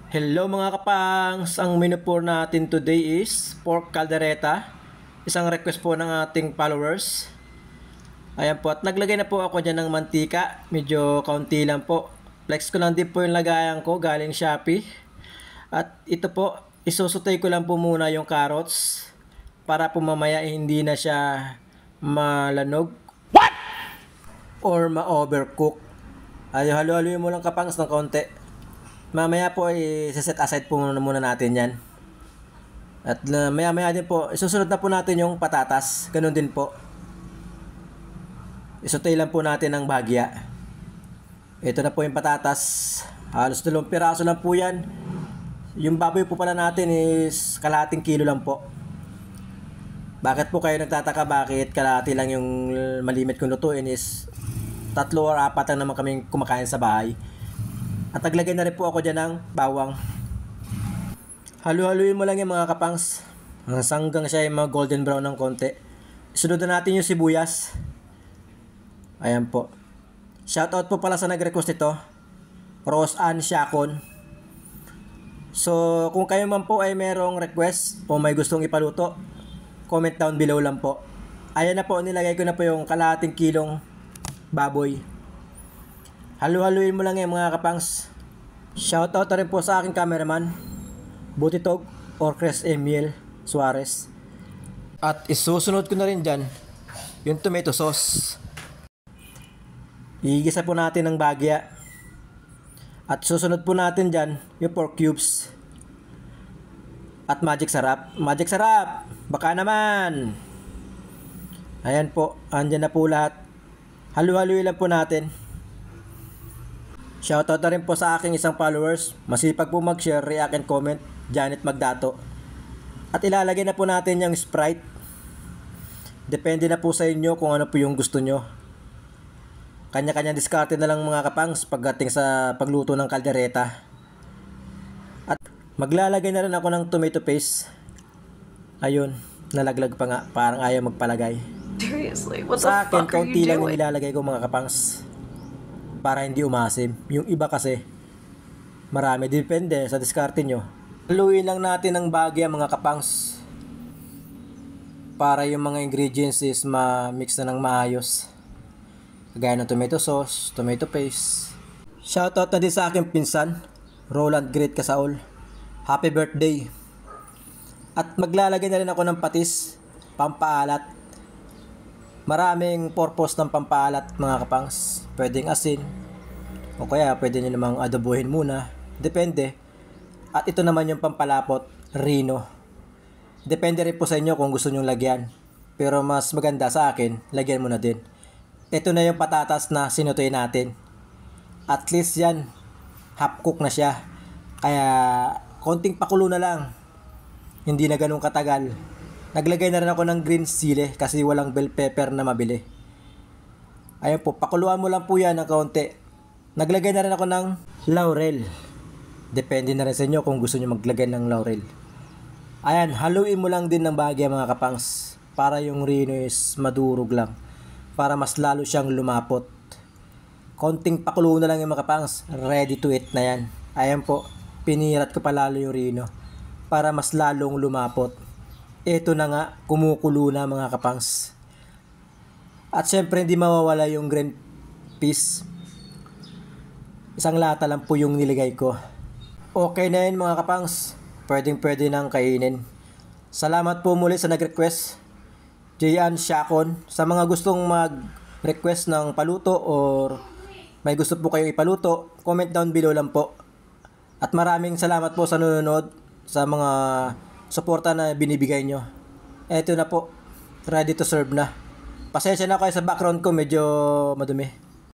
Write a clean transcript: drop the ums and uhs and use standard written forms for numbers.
Hello mga kapangs! Ang menu po natin today is pork caldereta. Isang request po ng ating followers. Ayan po, at naglagay na po ako dyan ng mantika. Medyo kaunti lang po. Flex ko lang din po yung lagayan ko galing Shopee. At ito po, isusutay ko lang po muna yung carrots para po mamaya hindi na siya malanog or ma-overcook. Ay, halo-haloyin mo lang kapangs ng kaunti. Mamaya po i-set aside po muna natin yan. At maya din po, isusunod na po natin yung patatas. Ganun din po. Isutay lang po natin ng bahagya. Ito na po yung patatas. Halos 2 piraso lang po yan. Yung baboy po pala natin is kalahating kilo lang po. Bakit po kayo nagtataka bakit kalahati lang yung malimit kong lutuin is 3 or 4 lang naman kaming kumakain sa bahay. At naglagay na rin po ako dyan ng bawang. Halu-haluin mo lang yung mga kapangs hanggang siya yung mga golden brown ng konti. Isunod na natin yung sibuyas. Ayan po. Shoutout po pala sa nag-request ito, Rose Ann Siakon. So kung kayo man po ay merong request o may gustong ipaluto, comment down below lang po. Ayan na po, nilagay ko na po yung kalahating kilong baboy. Halu-haluin mo lang yung mga kapangs. Shoutout na rin po sa aking cameraman, Butitog or Chris Emil Suarez. At isusunod ko na rin dyan yung tomato sauce. Igisa po natin ng bagya. At susunod po natin dyan yung pork cubes. At magic sarap. Magic sarap! Baka naman! Ayan po, andyan na po lahat. Halu-haluin lang po natin. Shoutout na rin po sa aking isang followers. Masipag po mag-share, react, and comment, Janet Magdato. At ilalagay na po natin yung Sprite. Depende na po sa inyo kung ano po yung gusto nyo. Kanya-kanya diskarte na lang mga kapangs pagdating sa pagluto ng kaldereta. At maglalagay na rin ako ng tomato paste. Ayun, nalaglag pa nga, parang ayaw magpalagay. Seriously, what the Sa akin, fuck are kaunti you lang yung doing? ilalagay ko mga kapangs para hindi umasim. Yung iba kasi marami, depende sa diskarte nyo. Haluin lang natin ng bagya mga kapangs para yung mga ingredients is ma-mix na ng maayos. Kagaya ng tomato sauce, tomato paste. Shoutout na din sa aking pinsan, Roland Great Kasaol. Happy birthday! At maglalagay na rin ako ng patis, pampaalat. Maraming purpose ng pampaalat mga kapangs. Pwedeng asin o kaya pwede nyo namang adobohin muna. Depende. At ito naman yung pampalapot, Rino. Depende rin po sa inyo kung gusto nyong lagyan. Pero mas maganda sa akin, lagyan mo na din. Ito na yung patatas na sinutoy natin. At least yan, half cook na siya. Kaya konting pakulo na lang. Hindi na ganun katagal. Naglagay na rin ako ng green chili kasi walang bell pepper na mabili. Ayan po, pakuluan mo lang po yan ng kaunti. Naglagay na rin ako ng laurel. Depende na rin sa inyo kung gusto nyo maglagay ng laurel. Ayan, haluin mo lang din ng bagya mga kapangs para yung rino is madurog lang. Para mas lalo siyang lumapot. Konting pakulo na lang yung mga kapangs. Ready to eat na yan. Ayan po, pinirat ko pa lalo yung rino para mas lalong lumapot. Ito na nga, kumukulo na mga kapangs. At syempre hindi mawawala yung green peas. Isang lata lang po yung nilagay ko. Okay na yun mga kapangs. Pwede nang kainin. Salamat po muli sa nag-request, Jayan Siakon. Sa mga gustong mag-request ng paluto or may gusto po kayong ipaluto, comment down below lang po. At maraming salamat po sa nanonood, sa mga suporta na binibigay nyo. Eto na po, ready to serve na. Pasensya na kayo sa background ko, medyo madumi.